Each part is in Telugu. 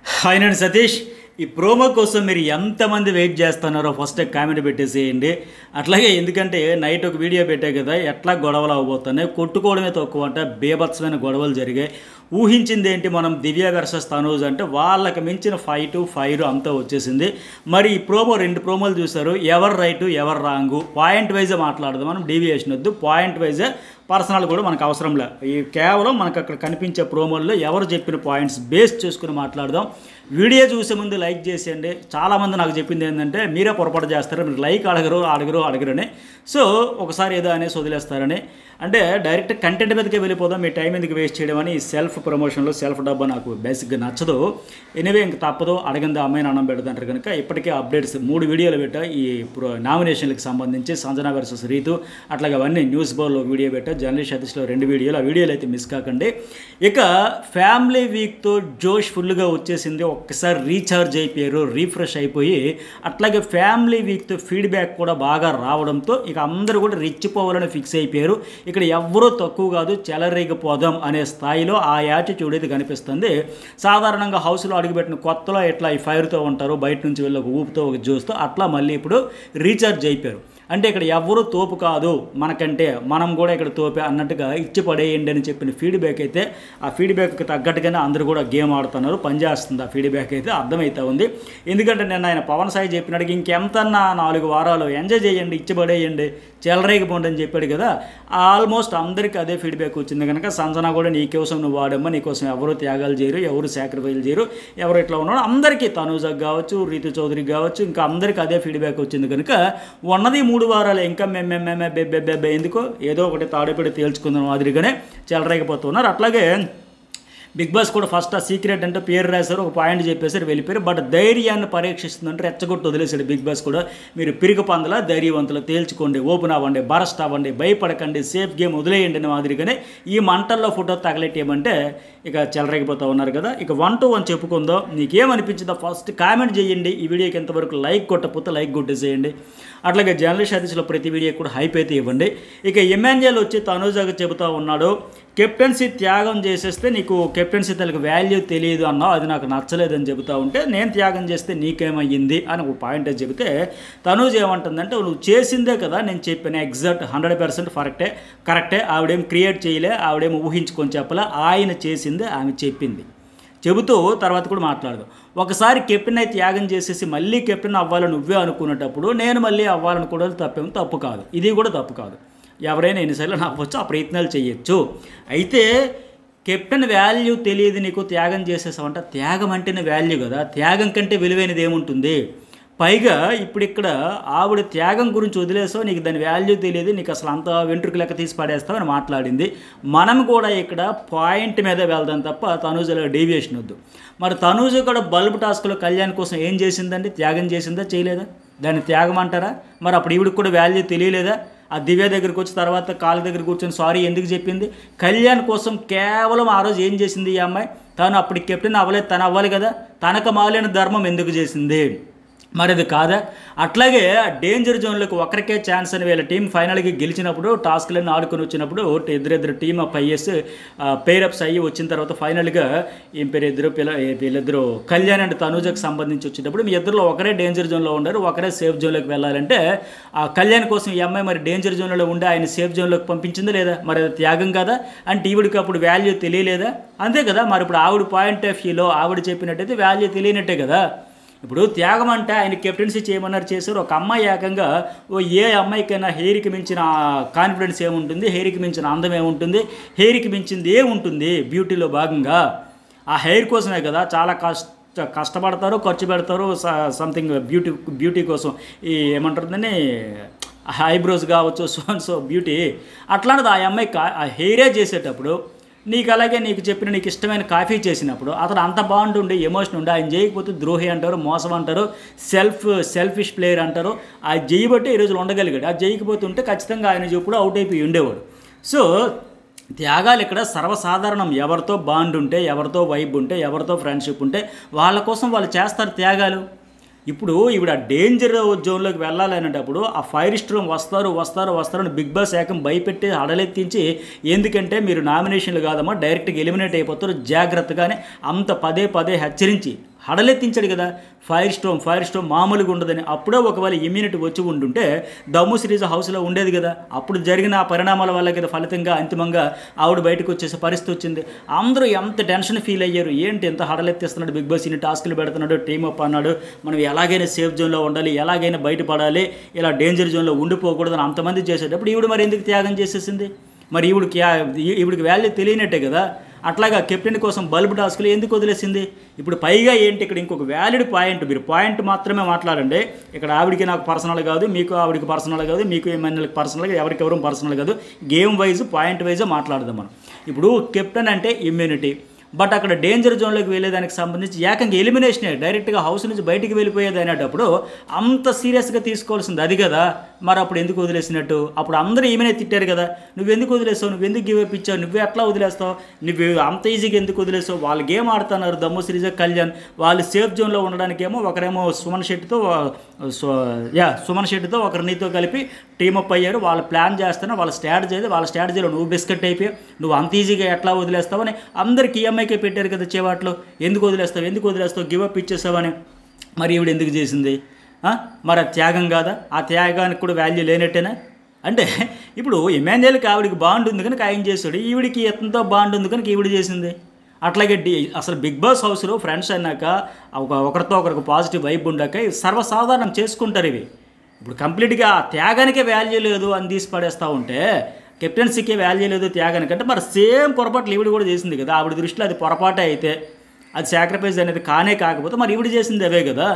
హాయ్ నేను సతీష్. ఈ ప్రోమో కోసం మీరు ఎంతమంది వెయిట్ చేస్తున్నారో ఫస్ట్ కామెంట్ పెట్టేసేయండి. అట్లాగే ఎందుకంటే నైట్ ఒక వీడియో పెట్టే కదా, ఎట్లా గొడవలు అవ్వబోతున్నాయి, కొట్టుకోవడమే తక్కువ అంటే బీభత్సమైన గొడవలు జరిగాయి. ఊహించింది ఏంటి, మనం దివ్య వర్సెస్ తనూజ్ అంటే వాళ్ళకి మించిన ఫైర్ అంతా వచ్చేసింది. మరి ఈ రెండు ప్రోమోలు చూశారు, ఎవరు రైటు ఎవరు రాంగు, పాయింట్ వైజే మాట్లాడదాం. మనం డీవియేషన్ వద్దు, పాయింట్ వైజే, పర్సనల్ కూడా మనకు అవసరం లే. ఈ కేవలం మనకు అక్కడ కనిపించే ప్రోమోల్లో ఎవరు చెప్పిన పాయింట్స్ బేస్ చేసుకుని మాట్లాడదాం. వీడియో చూసే ముందు లైక్ చేసేయండి. చాలామంది నాకు చెప్పింది ఏంటంటే మీరే పొరపాటు చేస్తారు, మీరు లైక్ అడగరని, సో ఒకసారి ఏదో అనేసి వదిలేస్తారని. అంటే డైరెక్ట్ కంటెంట్ మీదకే వెళ్ళిపోదాం, మీ టైం ఎందుకు వేస్ట్ చేయడం అని. సెల్ఫ్ ప్రమోషన్లో సెల్ఫ్ డబ్బా నాకు బేసిక్గా నచ్చదు. ఎనివే ఇంక తప్పదు, అడగంది అమ్మాయిని అన్నం పెడతాంటారు కనుక ఇప్పటికే అప్డేట్స్ 3 వీడియోలు పెట్టా. ఈ నామినేషన్లకు సంబంధించి సంజన వర్సెస్ రీతు, అట్లాగే అవన్నీ న్యూస్ బోర్లో వీడియో పెట్టా, జర్నలిస్ట్ సతీష్లో 2 వీడియోలు. ఆ వీడియోలు అయితే మిస్ కాకండి. ఇక ఫ్యామిలీ వీక్తో జోష్ ఫుల్గా వచ్చేసింది, ఒక్కసారి రీఛార్జ్ అయిపోయారు, రీఫ్రెష్ అయిపోయి. అట్లాగే ఫ్యామిలీ వీక్తో ఫీడ్బ్యాక్ కూడా బాగా రావడంతో ఇక అందరూ కూడా రెచ్చిపోవాలని ఫిక్స్ అయిపోయారు. ఇక్కడ ఎవ్వరూ తక్కువ కాదు, చెలరేగిపోదాం అనే స్థాయిలో ఆ యాటిట్యూడ్ అయితే కనిపిస్తుంది. సాధారణంగా హౌస్లో అడుగుపెట్టిన కొత్తలో ఇట్లా ఈ ఫైర్తో ఉంటారు, బయట నుంచి వెళ్ళి ఒక ఊపుతో ఒక జ్యూస్తో, అట్లా మళ్ళీ ఇప్పుడు రీఛార్జ్ అయిపోయారు. అంటే ఇక్కడ ఎవ్వరూ తోపు కాదు, మనకంటే మనం కూడా ఇక్కడ తోపే అన్నట్టుగా ఇచ్చి పడేయండి అని చెప్పిన ఫీడ్బ్యాక్ అయితే, ఆ ఫీడ్బ్యాక్కి తగ్గట్టుగానే అందరూ కూడా గేమ్ ఆడుతున్నారు, పనిచేస్తుంది. ఆ ఫీడ్బ్యాక్ అయితే అర్థమవుతా ఉంది. ఎందుకంటే నేను ఆయన పవన్ సాయి చెప్పినట్టుగా ఇంకెంతన్నా 4 వారాలు ఎంజాయ్ చేయండి, ఇచ్చి పడేయండి, చెలరేగిపోండి అని చెప్పాడు కదా. ఆల్మోస్ట్ అందరికీ అదే ఫీడ్బ్యాక్ వచ్చింది కనుక సంజన కూడా నీకోసం నువ్వు వాడమ్మా, నీకోసం ఎవరు త్యాగాలు చేయరు, ఎవరు సాక్రిఫైస్ చేయరు, ఎవరు ఇట్లా ఉన్నాడు అందరికీ, తనూజకు కావచ్చు, రీతు చౌదరికి కావచ్చు, ఇంకా అందరికీ అదే ఫీడ్బ్యాక్ వచ్చింది కనుక ఉన్నది 3 వారాలు ఇంకా బెబ్బెబ్బెబ్బె ఎందుకో ఏదో ఒకటి తాడేపడి తేల్చుకుందాం మాదిరిగానే చెలరేగిపోతున్నారు. అట్లాగే బిగ్ బాస్ కూడా ఫస్ట్ ఆ సీక్రెట్ అంటే పేరు రాశారు, ఒక పాయింట్ చెప్పేసారు, వెళ్ళిపోయారు. బట్ ధైర్యాన్ని పరీక్షిస్తుందంటే రెచ్చగొట్టు వదిలేశాడు బిగ్ బాస్ కూడా. మీరు పిరుగు పందల ధైర్యవంతులు, తేల్చుకోండి, ఓపెన్ అవ్వండి, బరస్ట్ అవ్వండి, భయపడకండి, సేఫ్ గేమ్ వదిలేయండి అని మాదిరిగానే ఈ మంటల్లో ఫోటో తగలెట్టేయమంటే ఇక చెలరేగిపోతూ ఉన్నారు కదా. ఇక 1 to 1 చెప్పుకుందాం. నీకేమనిపించిందో ఫస్ట్ కామెంట్ చేయండి. ఈ వీడియోకి ఎంతవరకు లైక్ కొట్టకపోతే లైక్ కొట్టేసేయండి. అట్లాగే జర్నలిస్ట్ సతీష్లో ప్రతి వీడియో కూడా హైప్ అయితే ఇవ్వండి. ఇక ఎమ్మాన్యుయల్ వచ్చి తనూజకు చెబుతూ ఉన్నాడు, కెప్టెన్సీ త్యాగం చేసేస్తే నీకు కెప్టెన్సీ తనకు వాల్యూ తెలియదు అన్నావు, అది నాకు నచ్చలేదని చెబుతూ ఉంటే నేను త్యాగం చేస్తే నీకేమయ్యింది అని ఒక పాయింట్ చెబితే తనూజ్ ఏమంటుందంటే నువ్వు చేసిందే కదా నేను చెప్పాను, ఎగ్జాక్ట్ 100% కరెక్టే, ఆవిడేం క్రియేట్ చేయలే, ఆవిడేం ఊహించుకొని చెప్పలే, ఆయన చేసిందే ఆమె చెప్పింది చెబుతూ తర్వాత కూడా మాట్లాడదు. ఒకసారి కెప్టెన్ అయితే త్యాగం చేసేసి మళ్ళీ కెప్టెన్ అవ్వాలని నువ్వే అనుకునేటప్పుడు నేను మళ్ళీ అవ్వాలనుకోవడం తప్పు కాదు, ఇది కూడా తప్పు కాదు. ఎవరైనా ఎన్నిసార్లు అవ్వచ్చు, ఆ ప్రయత్నాలు చేయొచ్చు. అయితే కెప్టెన్ వాల్యూ తెలియదు నీకు, త్యాగం చేసేసావంట. త్యాగం అంటేనే వాల్యూ కదా, త్యాగం కంటే విలువైనది ఏముంటుంది? పైగా ఇప్పుడు ఇక్కడ ఆవిడ త్యాగం గురించి వదిలేసావు, నీకు దాని వాల్యూ తెలియదు, నీకు అసలు అంత వెంట్రుకు లెక్క తీసి పడేస్తావు అని మాట్లాడింది. మనం కూడా ఇక్కడ పాయింట్ మీద వెళ్దాం తప్ప తనూజలో డీవియేషన్ వద్దు. మరి తనూజ కూడా బల్బ్ టాస్క్లో కళ్యాణ్ కోసం ఏం చేసిందండి? త్యాగం చేసిందా చేయలేదా? దాన్ని త్యాగం అంటారా? మరి అప్పుడు ఈవిడికి కూడా వాల్యూ తెలియలేదా? ఆ దివ్య దగ్గరికి వచ్చి తర్వాత కాళ్ళ దగ్గర కూర్చొని సారీ ఎందుకు చెప్పింది? కళ్యాణ్ కోసం కేవలం ఆ రోజు ఏం చేసింది ఈ అమ్మాయి? తను అప్పటికి కెప్టెన్ అవ్వలేదు, తను అవ్వాలి కదా, తనకు మాలేని ధర్మం ఎందుకు చేసింది? మరి అది కాదా? అట్లాగే డేంజర్ జోన్లకు ఒకరికే ఛాన్స్ అని వీళ్ళ టీం ఫైనల్కి గెలిచినప్పుడు టాస్క్లన్నీ ఆడుకొని వచ్చినప్పుడు ఇద్దరు టీమ్ అప్ అయ్యేసి పేరప్స్ అయ్యి వచ్చిన తర్వాత ఫైనల్గా ఏం పేరు వీళ్ళిద్దరు కళ్యాణ్ అండ్ తనూజకు సంబంధించి వచ్చేటప్పుడు మీ ఇద్దరులో ఒకరే డేంజర్ జోన్లో ఉన్నారు, ఒకరే సేఫ్ జోన్లోకి వెళ్ళాలంటే ఆ కళ్యాణ్ కోసం ఈ అమ్మాయి మరి డేంజర్ జోన్లో ఉండి ఆయన సేఫ్ జోన్లోకి పంపించిందా లేదా? మరి అది త్యాగం కదా? అంటే ఈవిడికి అప్పుడు వాల్యూ తెలియలేదా? అంతే కదా. మరి ఇప్పుడు ఆవిడ పాయింట్ ఆఫ్ వ్యూలో ఆవిడ చెప్పినట్టయితే వాల్యూ తెలియనట్టే కదా. ఇప్పుడు త్యాగం అంటే ఆయన కెప్టెన్సీ చేయమన్నారు, చేశారు. ఒక అమ్మాయి ఏకంగా ఏ అమ్మాయికైనా హెయిర్కి మించిన కాన్ఫిడెన్స్ ఏముంటుంది, హెయిర్కి మించిన అందం ఏముంటుంది, హెయిర్కి మించింది ఏముంటుంది బ్యూటీలో భాగంగా? ఆ హెయిర్ కోసమే కదా చాలా కష్టపడతారు, ఖర్చు పెడతారు, సంథింగ్ బ్యూటీ కోసం. ఈ ఏమంటుందని ఐబ్రోస్ కావచ్చు, సో బ్యూటీ. అట్లాంటిది ఆ అమ్మాయి ఆ హెయిరే చేసేటప్పుడు నీకు అలాగే నీకు చెప్పిన నీకు ఇష్టమైన కాఫీ చేసినప్పుడు అతను అంత బాగుంటుండే ఎమోషన్ ఉండే, ఆయన చేయకపోతే ద్రోహి అంటారు, మోసం అంటారు, సెల్ఫిష్ ప్లేయర్ అంటారు. ఆ చేయబట్టి ఈరోజు ఉండగలిగాడు. ఆ చేయకపోతుంటే ఖచ్చితంగా ఆయన చెప్పుడు అవుట్ అయిపోయి ఉండేవాడు. సో త్యాగాలు ఇక్కడ సర్వసాధారణం. ఎవరితో బాండ్ ఉంటే, ఎవరితో వైబ్ ఉంటే, ఎవరితో ఫ్రెండ్షిప్ ఉంటే వాళ్ళ కోసం వాళ్ళు చేస్తారు త్యాగాలు. ఇప్పుడు ఈవిడ డేంజర్ జోన్లోకి వెళ్ళాలి అనేటప్పుడు ఆ ఫైర్ స్ట్రోమ్ వస్తారని బిగ్ బాస్ ఏకం భయపెట్టి అడలెత్తించి, ఎందుకంటే మీరు నామినేషన్లు కాదమ్మా డైరెక్ట్గా ఎలిమినేట్ అయిపోతారు జాగ్రత్తగానే అంత పదే హెచ్చరించి హడలెత్తించాడు కదా. ఫైర్ స్టోమ్ మామూలుగా ఉండదని. అప్పుడే ఒకవేళ ఇమ్యూనిటీ వచ్చి ఉండుంటే దమ్ము సిరీస్ హౌస్లో ఉండేది కదా. అప్పుడు జరిగిన ఆ పరిణామాల వల్ల కదా ఫలితంగా అంతిమంగా ఆవిడ బయటకు వచ్చేసే పరిస్థితి వచ్చింది. అందరూ ఎంత టెన్షన్ ఫీల్ అయ్యారు. ఏంటి ఎంత హడలెత్తిస్తున్నాడు బిగ్ బాస్, ఇన్ని టాస్కులు పెడుతున్నాడు, టీమ్ అప్ అన్నాడు, మనం ఎలాగైనా సేఫ్ జోన్లో ఉండాలి, ఎలాగైనా బయటపడాలి, ఇలా డేంజర్ జోన్లో ఉండిపోకూడదని అంతమంది చేసేటప్పుడు ఈవిడ మరి ఎందుకు త్యాగం చేసేసింది? మరి ఈవిడికి వాల్యూ తెలియనట్టే కదా. అట్లాగా కెప్టెన్ కోసం బల్బ్ టాస్కులు ఎందుకు వదిలేసింది? ఇప్పుడు పైగా ఏంటి ఇక్కడ ఇంకొక వ్యాలిడ్ పాయింట్, మీరు పాయింట్ మాత్రమే మాట్లాడండి. ఇక్కడ ఆవిడికి నాకు పర్సనల్ కాదు, మీకు ఆవిడికి పర్సనల్ కాదు, మీకు ఎమ్మెల్యేలకు పర్సనల్గా, ఎవరికెవరు పర్సనల్ కాదు, గేమ్ వైజ్ పాయింట్ వైజే మాట్లాడదాం మనం. ఇప్పుడు కెప్టెన్ అంటే ఇమ్యూనిటీ, బట్ అక్కడ డేంజర్ జోన్లోకి వెళ్ళేదానికి సంబంధించి ఏకంగా ఎలిమినేషనే, డైరెక్ట్గా హౌస్ నుంచి బయటికి వెళ్ళిపోయేది అనేటప్పుడు అంత సీరియస్గా తీసుకోవాల్సింది అది కదా. మరి అప్పుడు ఎందుకు వదిలేసినట్టు? అప్పుడు అందరూ ఈమెనే తిట్టారు కదా, నువ్వెందుకు వదిలేస్తావు, నువ్వెందుకు గివ్ అప్ ఇచ్చావు, నువ్వే ఎట్లా వదిలేస్తావు, నువ్వు అంత ఈజీగా ఎందుకు వదిలేస్తావు? వాళ్ళు గేమ్ ఆడుతున్నారు, దమ్ము సిరీజ్ కళ్యాణ్, వాళ్ళు సేఫ్ జోన్లో ఉండడానికేమో ఒకరేమో సుమన్ శెట్టితో ఒకరు నీతో కలిపి టీమప్ అయ్యారు, వాళ్ళు ప్లాన్ చేస్తున్నారు, వాళ్ళ స్ట్రాటజీలో నువ్వు బిస్కెట్ అయిపోయావు, నువ్వు అంత ఈజీగా ఎట్లా వదిలేస్తావు అని అందరికి ఈఎంఐకే పెట్టారు కదా చేవాట్లో. ఎందుకు వదిలేస్తావు గివ్ అప్ ఇచ్చేస్తావని. మరి ఈవిడ ఎందుకు చేసింది? మరి ఆ త్యాగం కాదా? ఆ త్యాగానికి కూడా వాల్యూ లేనట్టేనా? అంటే ఇప్పుడు ఎమ్మెల్యేలకి ఆవిడికి బాండ్ ఉంది కనుక ఆయన చేస్తాడు, ఈవిడికి ఎంతో బాండ్ ఉంది కనుక ఈవిడ చేసింది. అట్లాగే అసలు బిగ్ బాస్ హౌస్లో ఫ్రెండ్స్ అన్నాక ఒకరితో ఒకరికి పాజిటివ్ వైబ్ ఉండాక సర్వసాధారణం చేసుకుంటారు ఇవి. ఇప్పుడు కంప్లీట్గా ఆ త్యాగానికే వాల్యూ లేదు అని తీసి పడేస్తూ ఉంటే, కెప్టెన్సీకే వాల్యూ లేదు త్యాగానికంటే, మరి సేమ్ పొరపాట్లు ఈవిడ కూడా చేసింది కదా. ఆవిడ దృష్టిలో అది పొరపాటే అయితే, అది సాక్రిఫైస్ అనేది కాకపోతే మరి ఈవిడ చేసింది అవే కదా.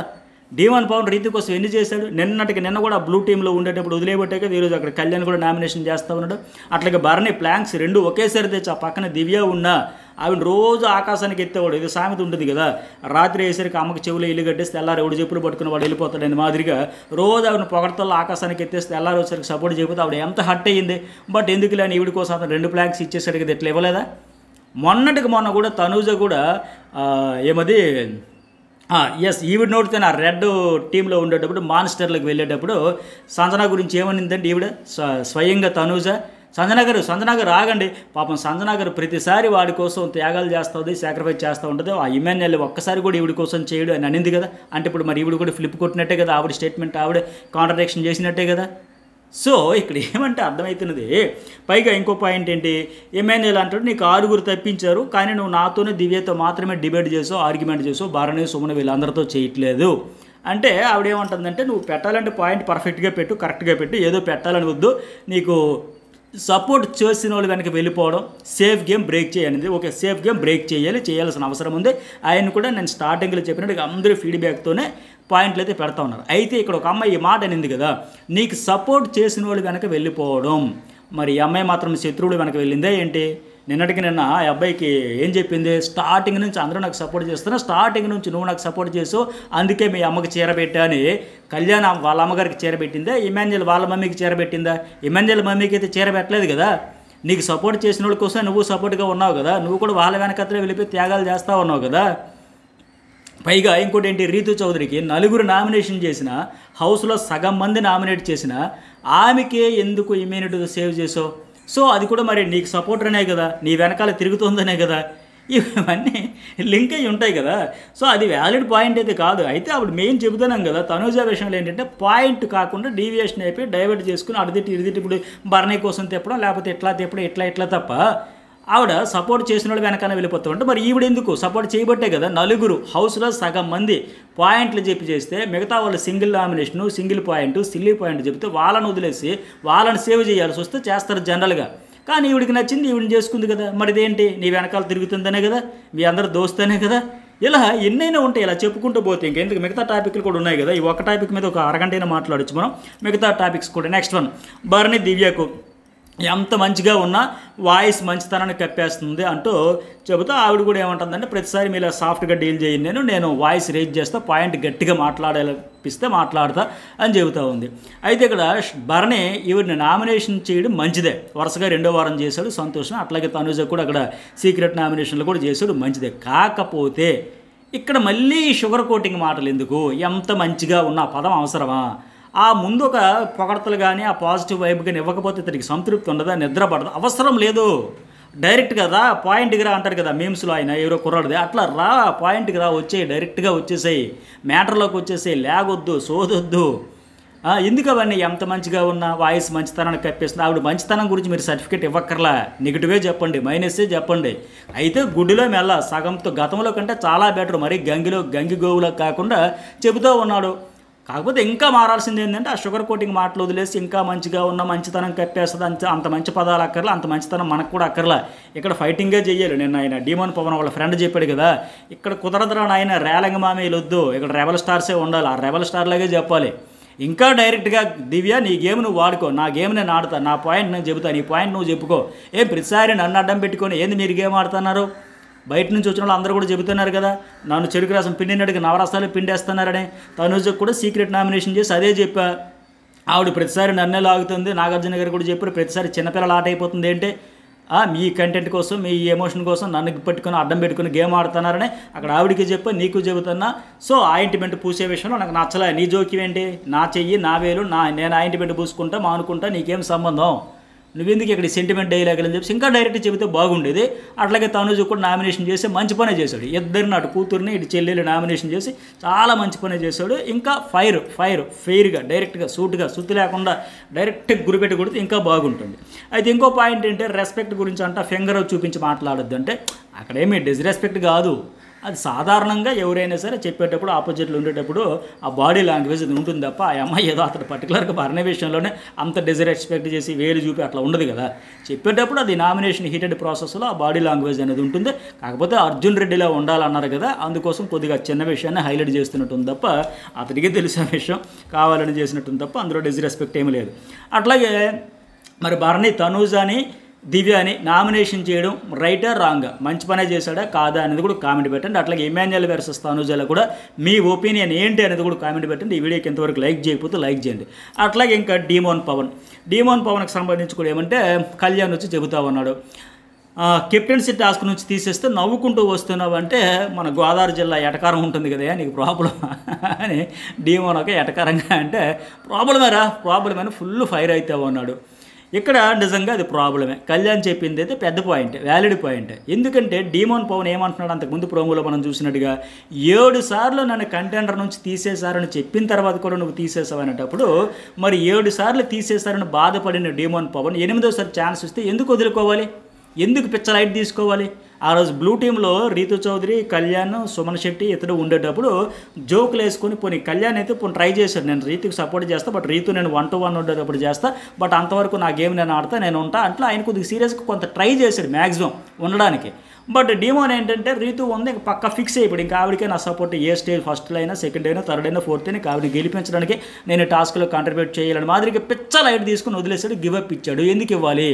డీవన్ పవన్ రీతి కోసం ఎన్ని చేశాడు? నిన్న కూడా బ్లూ టీంలో ఉండేటప్పుడు వదిలేబట్టే కదా ఈరోజు అక్కడ కళ్యాణ్ కూడా నామినేషన్ చేస్తూ ఉన్నాడు. అట్లాగే భరణి ప్లాంక్స్ రెండు ఒకేసారి తెచ్చి ఆ పక్కన దివ్య ఉన్నా ఆవిడ రోజు ఆకాశానికి ఎత్తేవాడు. ఇది సామెత ఉంటుంది కదా, రాత్రి వేసరికి అమ్మకి చెవులు ఇల్లు కట్టేస్తే తెల్లారు ఎవడు చెప్పులు పట్టుకుని వాడు వెళ్ళిపోతాడని మాదిరిగా రోజు ఆవిడ పొగడతల్లో ఆకాశానికి ఎత్తేస్తే తెల్లారు వచ్చేసరికి సపోర్ట్ చేయకపోతే ఆవిడ ఎంత హట్ అయ్యింది. బట్ ఎందుకు లేని ఈవిడ కోసం అతను 2 ప్లాంక్స్ ఇచ్చేసాడు కదా, ఎట్లా ఇవ్వలేదా? మొన్న కూడా తనూజ కూడా ఏమది ఈవిడ నోటితో ఆ రెడ్ టీంలో ఉండేటప్పుడు మాన్స్టర్లకు వెళ్ళేటప్పుడు సంజన గురించి ఏమనిందంటే ఈవిడ స్వయంగా తనూజ, సంజన గారు ఆగండి, పాపం సంజన గారు ప్రతిసారి వాడి కోసం త్యాగాలు చేస్తుంది, సాక్రిఫైస్ చేస్తూ ఉంటుంది, ఆ ఇమాన్యుయల్ ఒక్కసారి కూడా ఈవిడ కోసం చేయడు అని అనింది కదా. అంటే ఇప్పుడు మరి ఈవిడ కూడా ఫ్లిప్ కొట్టినట్టే కదా, ఆవిడ స్టేట్మెంట్ ఆవిడ కాంట్రడిక్షన్ చేసినట్టే కదా. సో ఇక్కడ ఏమంటే అర్థమవుతున్నది. పైగా ఇంకో పాయింట్ ఏంటి, ఎమ్మెల్యేలు అంటాడు నీకు 6 తప్పించారు, కానీ నువ్వు నాతోనే దివ్యతో మాత్రమే డిబేట్ చేసావు, ఆర్గ్యుమెంట్ చేసావు, భరణి సుమన్ వీళ్ళందరితో చేయట్లేదు అంటే ఆవిడేమంటుందంటే, నువ్వు పెట్టాలంటే పాయింట్ పర్ఫెక్ట్గా పెట్టు, కరెక్ట్గా పెట్టు, ఏదో పెట్టాలని వద్దు, నీకు సపోర్ట్ చేసిన వాళ్ళు వెనక వెళ్ళిపోవడం, సేఫ్ గేమ్ బ్రేక్ చేయాలి. ఓకే, సేఫ్ గేమ్ బ్రేక్ చేయాల్సిన అవసరం ఉంది. ఆయన కూడా నేను స్టార్టింగ్లో చెప్పినట్టు అందరూ ఫీడ్బ్యాక్తోనే పాయింట్లు అయితే పెడతా ఉన్నారు. అయితే ఇక్కడ ఒక అమ్మాయి ఈ మాట అనింది కదా, నీకు సపోర్ట్ చేసిన వాళ్ళు వెనక వెళ్ళిపోవడం. మరి ఈ అమ్మాయి మాత్రం శత్రువుడు వెనక వెళ్ళిందే ఏంటి? నిన్నటికి నిన్న ఆ అబ్బాయికి ఏం చెప్పింది, స్టార్టింగ్ నుంచి అందరూ నాకు సపోర్ట్ చేస్తున్నా, స్టార్టింగ్ నుంచి నువ్వు నాకు సపోర్ట్ చేసావు, అందుకే మీ అమ్మకి చీరబెట్టా అని. కళ్యాణ్ వాళ్ళ అమ్మగారికి చీరబెట్టిందా, ఇమాన్యుయల్ వాళ్ళ మమ్మీకి చీరబెట్టిందా? ఇమాన్యుయల్ మమ్మీకి అయితే చీరబెట్టలేదు కదా. నీకు సపోర్ట్ చేసిన వాళ్ళ కోసం నువ్వు సపోర్ట్గా ఉన్నావు కదా, నువ్వు కూడా వాళ్ళ వెనకత్రే వెళ్ళిపోయి త్యాగాలు చేస్తూ ఉన్నావు కదా. పైగా ఇంకోటి ఏంటి, రీతు చౌదరికి 4 నామినేషన్ చేసిన, హౌస్లో సగం మంది నామినేట్ చేసిన ఆమెకే ఎందుకు ఇమ్యూనిటీతో సేవ్ చేసావు? సో అది కూడా మరి నీకు సపోర్టర్ అనే కదా, నీ వెనకాల తిరుగుతుందనే కదా, ఇవన్నీ లింక్ అయ్యి ఉంటాయి కదా. సో అది వ్యాలిడ్ పాయింట్ అయితే కాదు. అయితే ఆవిడ మెయిన్ చెబుతున్నాం కదా, తనూజ విషయంలో ఏంటంటే పాయింట్ కాకుండా డీవియేషన్ అయిపోయి డైవర్ట్ చేసుకుని అడిదిట్టి ఇడిదిట్టి ఇప్పుడు భరణి కోసం తిప్పడం, లేకపోతే ఎట్లా తిప్పడం, ఇట్లా తప్ప ఆవిడ సపోర్ట్ చేసిన వాళ్ళు వెనకాల వెళ్ళిపోతామంటే మరి ఈవిడ ఎందుకు సపోర్ట్ చేయబట్టే కదా 4 హౌస్లో సగం మంది పాయింట్లు చెప్పి చేస్తే మిగతా వాళ్ళు single nomination, single point, silly point చెప్తే వాళ్ళని వదిలేసి వాళ్ళని సేవ్ చేయాల్సి వస్తే చేస్తారు జనరల్గా. కానీ ఈవిడికి నచ్చింది ఈవిడిని చేసుకుంది కదా. మరి ఇదేంటి, నీ వెనకాల తిరుగుతుందనే కదా, మీ అందరు దోస్తనే కదా. ఇలా ఎన్నైనా ఉంటాయి, ఇలా చెప్పుకుంటూ పోతే ఇంకెందుకు మిగతా టాపిక్లు కూడా ఉన్నాయి కదా. ఈ ఒక్క టాపిక్ మీద ఒక అరగంటైనా మాట్లాడచ్చు మనం, మిగతా టాపిక్స్ కూడా. నెక్స్ట్ వన్, భరణి దివ్యకు ఎంత మంచిగా ఉన్నా వాయిస్ మంచితనాన్ని కప్పేస్తుంది అంటూ చెబుతా ఆవిడ కూడా ఏమంటుందంటే, ప్రతిసారి మీరు సాఫ్ట్గా డీల్ చేయండి, నేను వాయిస్ రేజ్ చేస్తా, పాయింట్ గట్టిగా మాట్లాడాలనిపిస్తే మాట్లాడతా అని చెబుతూ ఉంది. అయితే ఇక్కడ భరణి ఈవిడిని నామినేషన్ చేయడం మంచిదే, వరుసగా 2వ వారం చేశాడు, సంతోషం. అట్లాగే తనుజ కూడా అక్కడ సీక్రెట్ నామినేషన్లు కూడా చేశాడు, మంచిదే. కాకపోతే ఇక్కడ మళ్ళీ షుగర్ కోటింగ్ మాటలు ఎందుకు? ఎంత మంచిగా ఉన్న పదం అవసరమా? ఆ ముందు ఒక పొగడతలు కానీ ఆ పాజిటివ్ వైబ్ కానీ ఇవ్వకపోతే ఇతనికి సంతృప్తి ఉండదా, నిద్ర పడదు, అవసరం లేదు. డైరెక్ట్గా రా పాయింట్కి రా అంటారు కదా మీమ్స్లో ఆయన ఎవరో కుర్రాడిది, అట్లా రా పాయింట్కి రా, వచ్చేయి డైరెక్ట్గా వచ్చేసేయి, మ్యాటర్లోకి వచ్చేసేయి, లేగొద్దు సోదొద్దు. ఎందుకు అవన్నీ ఎంత మంచిగా ఉన్న వాయిస్ మంచితనాన్ని కప్పేస్తుంది. ఆవిడ మంచితనం గురించి మీరు సర్టిఫికేట్ ఇవ్వక్కర్లా, నెగిటివే చెప్పండి, మైనస్సే చెప్పండి. అయితే గుడ్డిలో మెల్ల సగంతో గతంలో కంటే చాలా బెటర్, మరి గంగి గోవులో కాకుండా చెబుతూ ఉన్నాడు. కాకపోతే ఇంకా మారాల్సింది ఏంటంటే ఆ షుగర్ కోటింగ్ మాటలు వదిలేసి ఇంకా మంచిగా ఉన్న మంచితనం కప్పేస్తుంది. అంత మంచి పదాలు అక్కర్లా, అంత మంచితనం మనకు కూడా అక్కర్లా. ఇక్కడ ఫైటింగే చెయ్యాలి. నేను ఆయన డీమోన్ పవన్ వాళ్ళ ఫ్రెండ్ చెప్పాడు కదా, ఇక్కడ కుదరదురా ఆయన రేలంగ మామయ్యలు వద్దు, ఇక్కడ రెబల్ స్టార్సే ఉండాలి, ఆ రెబల్ స్టార్ లాగే చెప్పాలి. ఇంకా డైరెక్ట్గా దివ్య నీ గేమ్ నువ్వు వాడుకో, నా గేమ్ నేను ఆడతా, నా పాయింట్ నేను చెబుతాను, నీ పాయింట్ నువ్వు చెప్పుకో. ప్రతిసారి నన్ను అడ్డం పెట్టుకొని ఏంది మీరు గేమ్ ఆడుతున్నారు? బయట నుంచి వచ్చిన వాళ్ళు అందరూ కూడా చెబుతున్నారు కదా, నన్ను చెరుకు రసం పిండినట్టుగా నవరసాలు పిండేస్తున్నారని. తనుజకు కూడా సీక్రెట్ నామినేషన్ చేసి అదే చెప్పా. ఆవిడ ప్రతిసారి నన్నే లాగుతుంది. నాగార్జున గారు కూడా చెప్పారు ప్రతిసారి చిన్నపిల్లలు ఆట అయిపోతుంది ఏంటి, మీ కంటెంట్ కోసం మీ ఎమోషన్ కోసం నన్ను పెట్టుకుని అడ్డం పెట్టుకుని గేమ్ ఆడుతున్నారని అక్కడ ఆవిడికి చెప్పి నీకు చెబుతున్నా. సో ఆయింట్మెంట్ పూసే విషయంలో నాకు నచ్చలే. నీ జోక్యం ఏంటి? నా చెయ్యి నా వేలు నేను ఆయింట్మెంట్ పూసుకుంటా మానుకుంటా, నీకేం సంబంధం? నువ్వెందుకు ఇక్కడ సెంటిమెంట్ డైలాగులు అని చెప్పి ఇంకా డైరెక్ట్ చెబితే బాగుండేది. అట్లాగే తనుజు కూడా నామినేషన్ చేసి మంచి పనే చేశాడు. ఇద్దరిని అటు కూతుర్ని ఇటు చెల్లెలు నామినేషన్ చేసి చాలా మంచి పనే చేశాడు. ఇంకా ఫెయిర్గా డైరెక్ట్గా సూటుగా సుత్తి లేకుండా డైరెక్ట్గా గురిపెట్టి కొడితే ఇంకా బాగుంటుంది. అయితే ఇంకో పాయింట్ ఏంటంటే రెస్పెక్ట్ గురించి అంట ఫింగర్ చూపించి మాట్లాడొద్దు అంటే అక్కడేమీ డిస్రెస్పెక్ట్ కాదు, అది సాధారణంగా ఎవరైనా సరే చెప్పేటప్పుడు ఆపోజిట్లో ఉండేటప్పుడు ఆ బాడీ లాంగ్వేజ్ అది ఉంటుంది తప్ప ఆ అమ్మాయి ఏదో అతను పర్టికులర్గా భరణ విషయంలోనే అంత డిస్రెస్పెక్ట్ చేసి వేలు చూపి అట్లా ఉండదు కదా. చెప్పేటప్పుడు అది నామినేషన్ హీటెడ్ ప్రాసెస్లో ఆ బాడీ లాంగ్వేజ్ అనేది ఉంటుంది. కాకపోతే అర్జున్ రెడ్డిలో ఉండాలన్నారు కదా, అందుకోసం కొద్దిగా చిన్న విషయాన్ని హైలైట్ చేస్తున్నట్టుంది తప్ప అతడికి తెలిసిన విషయం కావాలని చేసినట్టుంది తప్ప అందులో డిస్రెస్పెక్ట్ ఏమీ లేదు. అట్లాగే మరి భరణి తనూజాని దివ్యాని నామినేషన్ చేయడం రైటా రాంగా, మంచి పనే చేశాడా కాదా అనేది కూడా కామెంట్ పెట్టండి. అట్లాగే ఇమాన్యుయల్ వర్సెస్ తనుజాలో కూడా మీ ఒపీనియన్ ఏంటి అనేది కూడా కామెంట్ పెట్టండి. ఈ వీడియోకి ఎంతవరకు లైక్ చేయకపోతే లైక్ చేయండి. అట్లాగే ఇంకా డీమోన్ పవన్కి సంబంధించి కూడా ఏమంటే కళ్యాణ్ వచ్చి చెబుతా ఉన్నాడు, కెప్టెన్సీ టాస్క్ నుంచి తీసేస్తే నవ్వుకుంటూ వస్తున్నావు అంటే మన గోదావరి జిల్లా ఎటకారం ఉంటుంది కదా నీకు ప్రాబ్లం అని డీమోన్ ఒక ఎటకారంగా అంటే ప్రాబ్లమేనా ఫుల్ ఫైర్ అవుతావు అన్నాడు. ఇక్కడ నిజంగా అది ప్రాబ్లమే. కళ్యాణ్ చెప్పింది అయితే పెద్ద పాయింట్, వ్యాలిడ్ పాయింట్. ఎందుకంటే డీమోన్ పవన్ ఏమంటున్నాడు అంతకుముందు ప్రోమోలో మనం చూసినట్టుగా 7 సార్లు నన్ను కంటెండర్ నుంచి తీసేశారని చెప్పిన తర్వాత కూడా నువ్వు తీసేసావు అనేటప్పుడు మరి 7 సార్లు తీసేశారని బాధపడిన డీమోన్ పవన్ 8వ ఛాన్స్ ఇస్తే ఎందుకు వదులుకోవాలి? ఎందుకు పిచ్చ లైట్ తీసుకోవాలి? ఆ రోజు బ్లూ టీంలో రీతు చౌదరి, కళ్యాణ్, సుమన్ శెట్టి ఇతడు ఉండేటప్పుడు జోకులు వేసుకొని పోనీ కళ్యాణ్ అయితే పోనీ ట్రై చేశాడు, నేను రీతుకి సపోర్ట్ చేస్తా, బట్ రీతు నేను 1-1 ఉండేటప్పుడు చేస్తా, బట్ అంతవరకు నా గేమ్ నేను ఆడతా, నేను ఉంటా అట్లా ఆయన కొద్దిగా సీరియస్గా కొంత ట్రై చేశాడు మ్యాక్సిమం ఉండడానికి. బట్ డీమోన్ ఏంటంటే రీతు ఉంది ఇంక పక్క ఫిక్స్ అయిపోయి ఇంకా ఆవిడకే నా సపోర్ట్ ఏ స్టేజ్ ఫస్ట్లో అయినా సెకండ్ అయినా థర్డ్ అయినా ఫోర్త్ అయినా ఆవిడని గెలిపించడానికి నేను టాస్క్లో కాంట్రిబ్యూట్ చేయాలని మాదిరిగా పిచ్చ లైట్ తీసుకుని వదిలేశాడు, గివప్ ఇచ్చాడు. ఎందుకు ఇవ్వాలి?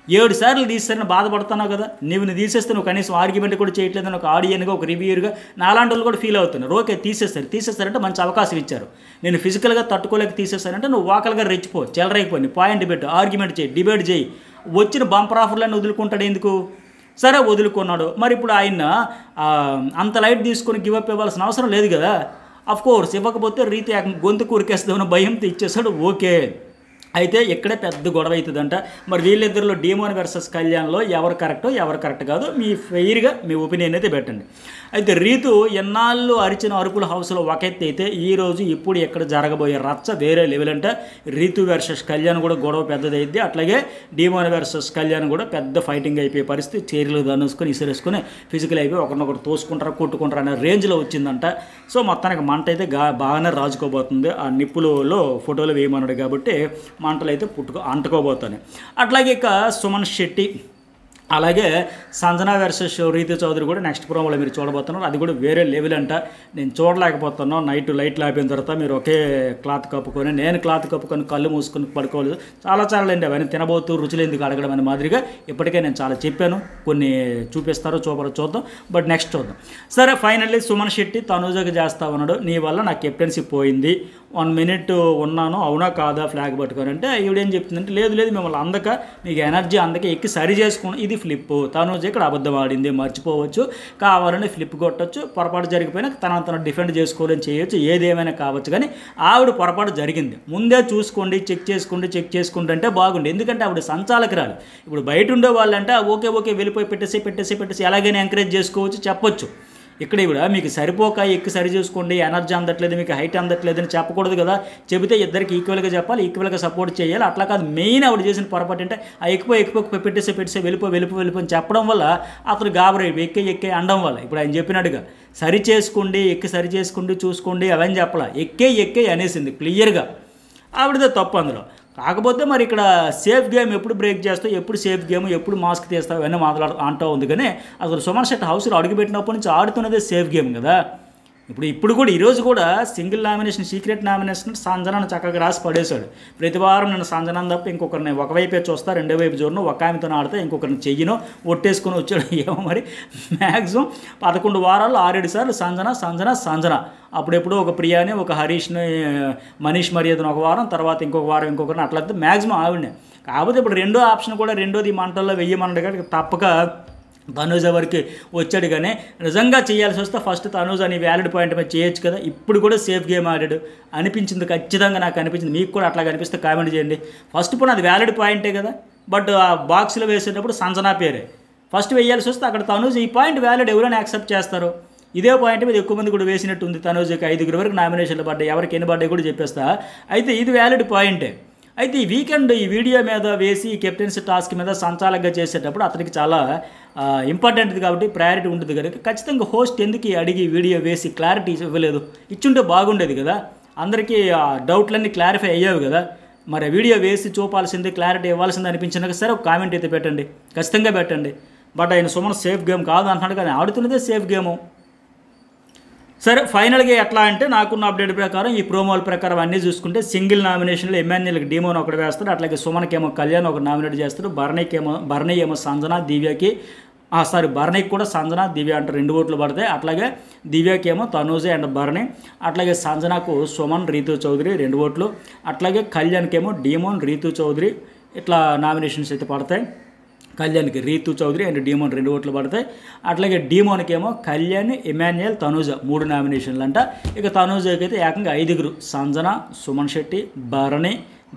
7 సార్లు తీసేసరిని బాధపడుతున్నావు కదా, నువ్వు తీసేస్తే నువ్వు కనీసం ఆర్గ్యుమెంట్ కూడా చేయట్లేదని ఒక ఆడియన్గా ఒక రివ్యూర్గా నాలాంటి వాళ్ళు కూడా ఫీల్ అవుతున్నారు. ఓకే తీసేస్తారంటే మంచి అవకాశం ఇచ్చారు, నేను ఫిజికల్గా తట్టుకోలేక తీసేస్తానంటే నువ్వు వాకల్గా రెచ్చిపో, చెలరైపోయి పాయింట్ పెట్టు, ఆర్గ్యుమెంట్ చేయి, డిబేట్ చేయి, వచ్చిన బంపర్ ఆఫర్లను వదులుకుంటాడు ఎందుకు? సరే వదులుకున్నాడు. మరి ఇప్పుడు ఆయన అంత లైట్ తీసుకొని గివప్ ఇవ్వాల్సిన అవసరం లేదు కదా. అఫ్కోర్స్ ఇవ్వకపోతే రీతి గొంతు కూరికేస్తామన్న భయంతో ఇచ్చేస్తాడు. ఓకే, అయితే ఇక్కడే పెద్ద గొడవ అవుతుందంట. మరి వీళ్ళిద్దరిలో డీమోన్ వర్సెస్ కళ్యాణ్లో ఎవరు కరెక్ట్ కాదు మీ ఫెయిర్గా మీ ఒపీనియన్ అయితే పెట్టండి. అయితే రీతు ఎన్నాళ్ళు అరిచిన అరుపుల హౌస్లో ఒక ఎత్తు అయితే ఈరోజు ఇప్పుడు ఎక్కడ జరగబోయే రచ్చ వేరే లెవెల్ అంటే రీతు వర్సెస్ కళ్యాణ్ కూడా గొడవ పెద్దదైద్ది. అట్లాగే డీమోన్ వర్సెస్ కళ్యాణ్ కూడా పెద్ద ఫైటింగ్ అయిపోయే పరిస్థితి, చీరలు దన్నుసుకొని ఇసిరేసుకొని ఫిజికల్ అయిపోయి ఒకరినొకరు తోసుకుంటారా కొట్టుకుంటారా అనే రేంజ్లో వచ్చిందంట. సో మొత్తానికి మంట అయితే బాగానే రాజుకోబోతుంది. ఆ నిప్పులలో ఫోటోలు వేయమన్నాడు కాబట్టి మంటలు అయితే అంటుకోబోతున్నాయి. అట్లాగే ఇక సుమన్ శెట్టి అలాగే సంజన వర్సెస్ రీతు చౌదరి కూడా నెక్స్ట్ ప్రోమోలో మీరు చూడబోతున్నారు. అది కూడా వేరే లెవెల్ అంట. నేను చూడలేకపోతున్నాను. నైట్ లైట్లు ఆపిన తర్వాత మీరు ఒకే క్లాత్ కప్పుకొని నేను క్లాత్ కప్పుకొని కళ్ళు మూసుకొని పడుకోలేదు. చాలా అండి అవన్నీ తినబోతూ రుచులు ఎందుకు అడగడం అనే మాదిరిగా ఇప్పటికే నేను చాలా చెప్పాను. కొన్ని చూపిస్తారో చూద్దాం, బట్ నెక్స్ట్ చూద్దాం. సరే ఫైనల్లీ సుమన్ శెట్టి తనూజకి చేస్తా ఉన్నాడు, నీ వల్ల నా కెప్టెన్సీ పోయింది, 1 మినిట్ ఉన్నాను, అవునా కాదా ఫ్లాగ్ పట్టుకొని అంటే ఈవిడేం చెప్తుందంటే లేదు లేదు మిమ్మల్ని అందక మీకు ఎనర్జీ అందక ఎక్కి సరి చేసుకుని ఇది ఫ్లిప్, తనూజ ఇక్కడ అబద్ధం ఆడింది మర్చిపోవచ్చు, కావాలని ఫ్లిప్ కొట్టచ్చు, పొరపాటు జరిగిపోయినా తను డిఫెండ్ చేసుకోవాలని చేయొచ్చు, ఏదేమైనా కావచ్చు. కానీ ఆవిడ పొరపాటు జరిగింది, ముందే చూసుకోండి, చెక్ చేసుకుంటే అంటే బాగుంది. ఎందుకంటే ఆవిడ సంచాలకురాలు. ఇప్పుడు బయట ఉండే వాళ్ళంటే ఓకే వెళ్ళిపోయి పెట్టేసి ఎలాగైనా ఎంకరేజ్ చేసుకోవచ్చు, చెప్పొచ్చు. ఇక్కడ ఇవిడ మీకు సరిపోక ఎక్కి సరి చూసుకోండి, ఎనర్జీ అందట్లేదు, మీకు హైట్ అందట్లేదు అని చెప్పకూడదు కదా. చెబితే ఇద్దరికి ఈక్వల్గా చెప్పాలి, ఈక్వల్గా సపోర్ట్ చేయాలి. అట్లా కాదు, మెయిన్ ఆవిడ చేసిన పొరపాటు అంటే ఆ ఎక్కిపోయి పెట్టేసి వెళ్ళిపో అని చెప్పడం వల్ల అతను గాబరే ఎక్కే అనడం వల్ల ఇప్పుడు ఆయన చెప్పినట్టుగా సరి చేసుకోండి చూసుకోండి అవన్నీ చెప్పాల, ఎక్కే అనేసింది క్లియర్గా. ఆవిడదే తప్పు అందులో. కాకపోతే మరి ఇక్కడ సేఫ్ గేమ్ ఎప్పుడు బ్రేక్ చేస్తావు, ఎప్పుడు సేఫ్ గేమ్, ఎప్పుడు మాస్క్ తీస్తావు ఇవన్నీ అంటూ ఉంది. కానీ అసలు సుమన్ శెట్టి హౌస్లో అడుగుపెట్టినప్పటి నుంచి ఆడుతున్నదే సేఫ్ గేమ్ కదా. ఇప్పుడు కూడా ఈరోజు కూడా సింగిల్ నామినేషన్, సీక్రెట్ నామినేషన్ సంజనాన్ని చక్కగా రాసి పడేశాడు. ప్రతి వారం నేను సంజనాన్ని తప్ప ఇంకొకరిని ఒకవైపే చూస్తా, రెండో వైపు చూడను, ఒక ఆమెతో ఆడితే ఇంకొకరిని చెయ్యను ఒట్టేసుకొని వచ్చాడు. ఏమో మరి మ్యాక్సిమం 11 వారాలు 6-7 సార్లు సంజన. అప్పుడెప్పుడు ఒక ప్రియాని, ఒక హరీష్ని, మనీష్ మర్యాదను ఒక వారం, తర్వాత ఇంకొక వారం ఇంకొకరిని, అట్లా మ్యాక్సిమం ఆవిడనే. కాకపోతే ఇప్పుడు రెండో ఆప్షన్ కూడా రెండోది మంటల్లో వెయ్యమన్నాడు కానీ తప్పక తనూజ వరకు వచ్చాడు. కానీ నిజంగా చేయాల్సి వస్తే ఫస్ట్ తనూజ అని వ్యాలిడ్ పాయింట్ మీద చేయొచ్చు కదా. ఇప్పుడు కూడా సేఫ్ గేమ్ ఆడాడు అనిపించింది, ఖచ్చితంగా నాకు అనిపించింది. మీకు కూడా అట్లా కనిపిస్తే కామెంట్ చేయండి. ఫస్ట్ ఇప్పుడు అది వ్యాలిడ్ పాయింటే కదా, బట్ ఆ బాక్స్లో వేసేటప్పుడు సంజనా పేరే ఫస్ట్ వేయాల్సి వస్తే అక్కడ తనూజ ఈ పాయింట్ వ్యాలిడ్ ఎవరైనా యాక్సెప్ట్ చేస్తారు. ఇదే పాయింట్ మీద ఎక్కువ మంది కూడా వేసినట్టు ఉంది. తనూజకి 5 వరకు నామినేషన్లు పడ్డాయి, ఎవరికి ఎన్ని పడ్డాయి కూడా చెప్పేస్తా. అయితే ఇది వ్యాలిడ్ పాయింటే. అయితే ఈ వీకెండ్ ఈ వీడియో మీద వేసి కెప్టెన్సీ టాస్క్ మీద సంచాలకంగా చేసేటప్పుడు అతనికి చాలా ఇంపార్టెంట్ది కాబట్టి ప్రయారిటీ ఉంటుంది కనుక ఖచ్చితంగా హోస్ట్ ఎందుకు అడిగి వీడియో వేసి క్లారిటీ ఇవ్వలేదు, ఇచ్చుంటే బాగుండేది కదా. అందరికీ డౌట్లన్నీ క్లారిఫై అయ్యావు కదా. మరి వీడియో వేసి చూపాల్సింది, క్లారిటీ ఇవ్వాల్సింది అనిపించినాక సరే ఒక కామెంట్ అయితే పెట్టండి, ఖచ్చితంగా పెట్టండి. బట్ ఆయన సుమన్ సేఫ్ గేమ్ కాదు అంటున్నాడు, కానీ ఆడుతున్నదే సేఫ్ గేము. సరే ఫైనల్గా ఎట్లా అంటే నాకున్న అప్డేట్ ప్రకారం ఈ ప్రోమోల ప్రకారం అన్నీ చూసుకుంటే సింగిల్ నామినేషన్లో ఎమ్మెన్యేలకు డీమోన్ ఒకటి వేస్తాడు, అట్లాగే సుమన్కేమో కళ్యాణ్ ఒక నామినేట్ చేస్తాడు, భరణి ఏమో సంజన, దివ్యకి భరణికి కూడా సంజన దివ్య అంటే 2 ఓట్లు పడతాయి. అట్లాగే దివ్యకి ఏమో తనూజ అండ్ భరణి, అట్లాగే సంజనకు సుమన్, రీతు చౌదరి 2 ఓట్లు, అట్లాగే కళ్యాణ్కి ఏమో డీమోన్, రీతు చౌదరి ఇట్లా నామినేషన్స్ అయితే పడతాయి. కళ్యాణ్కి రీతు చౌదరి అండ్ డీమోన్ 2 ఓట్లు పడతాయి. అట్లాగే డీమోన్కి ఏమో కళ్యాణ్, ఇమాన్యుయల్, తనూజ 3 నామినేషన్లు అంట. ఇక తనూజకి అయితే ఏకంగా 5 సంజన, సుమన్ శెట్టి, భరణి,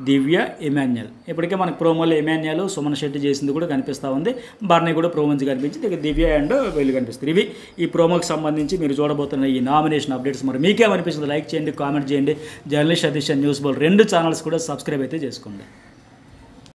దివ్య, ఇమాన్యుయల్. ఇప్పటికే మనకు ప్రోమోలో ఇమాన్యుయల్, సుమన్ శెట్టి చేసింది కూడా కనిపిస్తూ ఉంది, భరణి కూడా ప్రోమో నుంచి కనిపించింది, ఇక దివ్య అండ్ వీళ్ళు కనిపిస్తారు. ఇవి ఈ ప్రోమోకి సంబంధించి మీరు చూడబోతున్న ఈ నామినేషన్ అప్డేట్స్. మరి మీకేమనిపిస్తుంది లైక్ చేయండి, కామెంట్ చేయండి. జర్నలిస్ట్ సతీష్ న్యూస్ బోల్ 2 ఛానల్స్ కూడా సబ్స్క్రైబ్ అయితే చేసుకోండి.